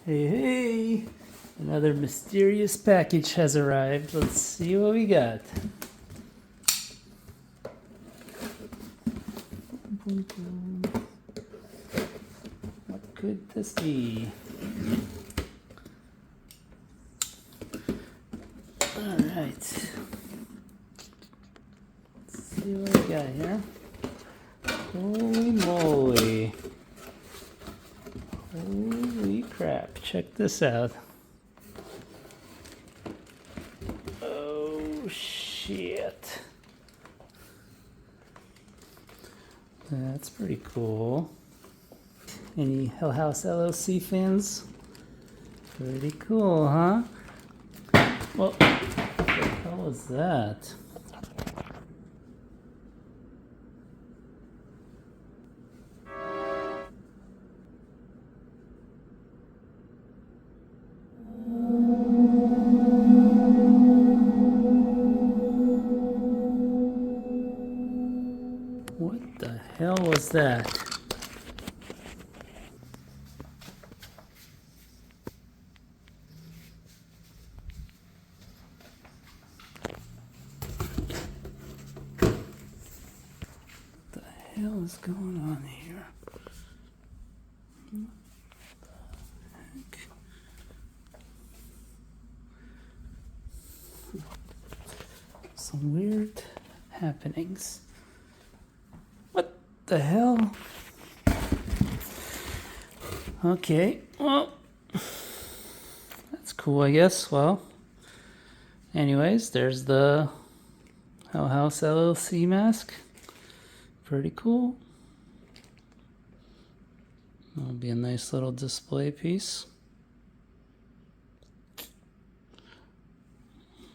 Hey, hey! Another mysterious package has arrived. Let's see what we got. What could this be? Alright. Let's see what we got here. Holy moly. Holy crap. Check this out. Oh shit. That's pretty cool. Any HellHouse LLC fans? Pretty cool, huh? Well, what the hell was that? What the hell was that? What the hell is going on here? What the heck? Some weird happenings. What the hell? Okay, well, that's cool, I guess. Well, anyways, there's the HellHouse LLC mask. Pretty cool. That'll be a nice little display piece.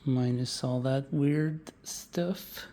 Minus all that weird stuff.